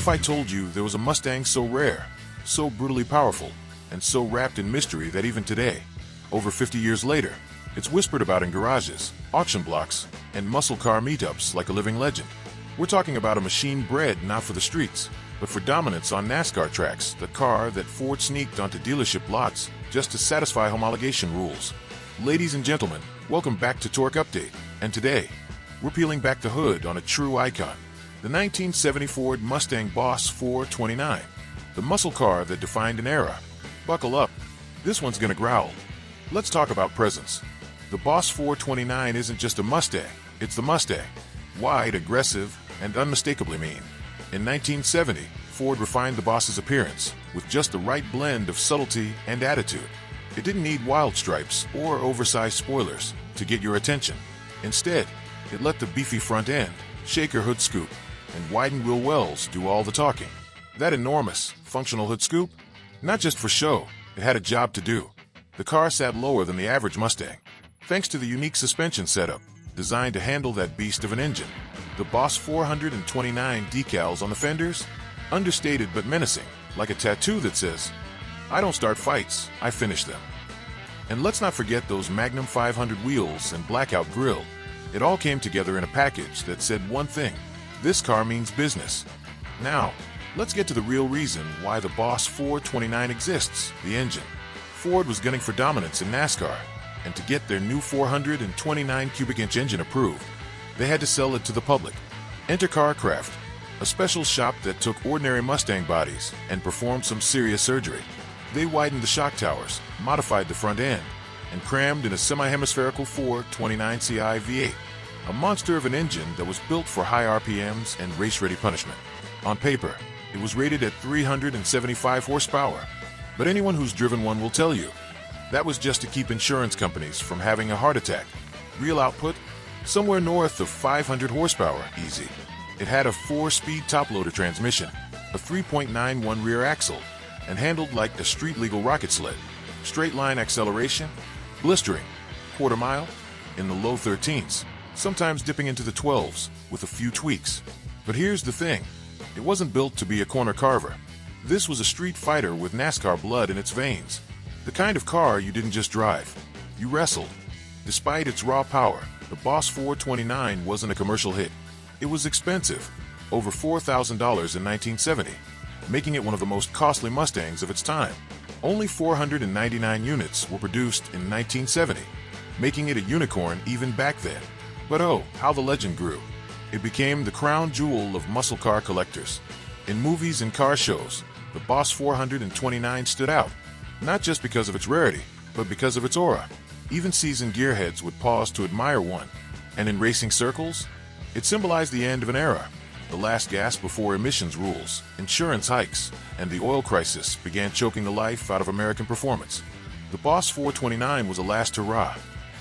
if I told you there was a Mustang so rare, so brutally powerful, and so wrapped in mystery that even today, over 50 years later, it's whispered about in garages, auction blocks, and muscle car meetups like a living legend? We're talking about a machine bred not for the streets, but for dominance on NASCAR tracks, the car that Ford sneaked onto dealership lots just to satisfy homologation rules. Ladies and gentlemen, welcome back to Torque Update, and today, we're peeling back the hood on a true icon, the 1970 Ford Mustang Boss 429, the muscle car that defined an era. Buckle up, this one's gonna growl. Let's talk about presence. The Boss 429 isn't just a Mustang, it's the Mustang. Wide, aggressive, and unmistakably mean. In 1970, Ford refined the Boss's appearance with just the right blend of subtlety and attitude. It didn't need wild stripes or oversized spoilers to get your attention. Instead, it let the beefy front end, shaker hood scoop, and widened wheel wells do all the talking. That enormous, functional hood scoop? Not just for show, it had a job to do. The car sat lower than the average Mustang, thanks to the unique suspension setup designed to handle that beast of an engine. The Boss 429 decals on the fenders? Understated but menacing, like a tattoo that says, "I don't start fights, I finish them." And let's not forget those Magnum 500 wheels and blackout grille. It all came together in a package that said one thing: this car means business. Now, let's get to the real reason why the Boss 429 exists, the engine. Ford was gunning for dominance in NASCAR, and to get their new 429 cubic inch engine approved, they had to sell it to the public. Enter Carcraft, a special shop that took ordinary Mustang bodies and performed some serious surgery. They widened the shock towers, modified the front end, and crammed in a semi-hemispherical 429 CI V8, a monster of an engine that was built for high RPMs and race-ready punishment. On paper, it was rated at 375 horsepower, but anyone who's driven one will tell you that was just to keep insurance companies from having a heart attack. Real output? Somewhere north of 500 horsepower, easy. It had a 4-speed top-loader transmission, a 3.91 rear axle, and handled like a street-legal rocket sled. Straight-line acceleration, blistering, quarter mile, in the low 13s, sometimes dipping into the 12s with a few tweaks. But here's the thing, it wasn't built to be a corner carver. This was a street fighter with NASCAR blood in its veins. The kind of car you didn't just drive, you wrestled. Despite its raw power, the Boss 429 wasn't a commercial hit. It was expensive, over $4,000 in 1970, making it one of the most costly Mustangs of its time. Only 499 units were produced in 1970, making it a unicorn even back then. But oh, how the legend grew. It became the crown jewel of muscle car collectors. In movies and car shows, the Boss 429 stood out, not just because of its rarity, but because of its aura. Even seasoned gearheads would pause to admire one. And in racing circles, it symbolized the end of an era. The last gasp before emissions rules, insurance hikes, and the oil crisis began choking the life out of American performance. The Boss 429 was a last hurrah,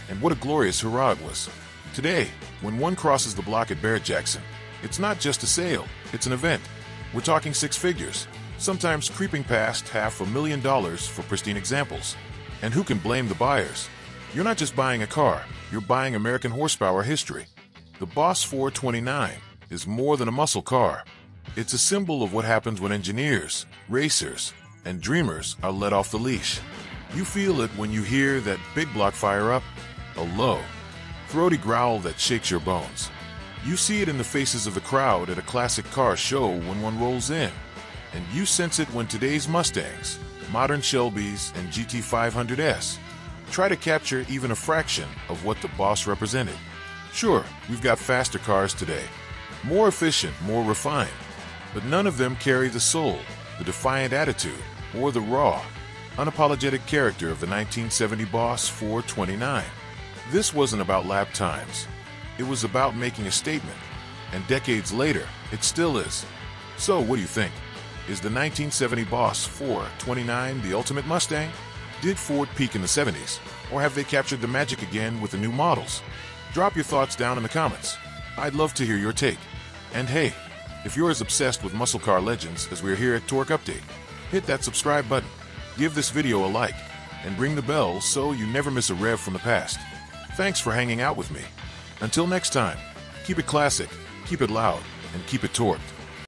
and what a glorious hurrah it was. Today, when one crosses the block at Barrett-Jackson, it's not just a sale, it's an event. We're talking six figures, sometimes creeping past $500,000 for pristine examples. And who can blame the buyers? You're not just buying a car, you're buying American horsepower history. The Boss 429 is more than a muscle car. It's a symbol of what happens when engineers, racers, and dreamers are let off the leash. You feel it when you hear that big block fire up, a low, throaty growl that shakes your bones. You see it in the faces of the crowd at a classic car show when one rolls in. And you sense it when today's Mustangs, modern Shelbys, and GT500S try to capture even a fraction of what the Boss represented. Sure, we've got faster cars today, more efficient, more refined, but none of them carry the soul, the defiant attitude, or the raw, unapologetic character of the 1970 Boss 429. This wasn't about lap times. It was about making a statement, and decades later, it still is. So, what do you think? Is the 1970 Boss 429 the ultimate Mustang? Did Ford peak in the 70s, or have they captured the magic again with the new models? Drop your thoughts down in the comments. I'd love to hear your take. And hey, if you're as obsessed with muscle car legends as we're here at Torque Update, hit that subscribe button, give this video a like, and ring the bell so you never miss a rev from the past. Thanks for hanging out with me. Until next time, keep it classic, keep it loud, and keep it torqued.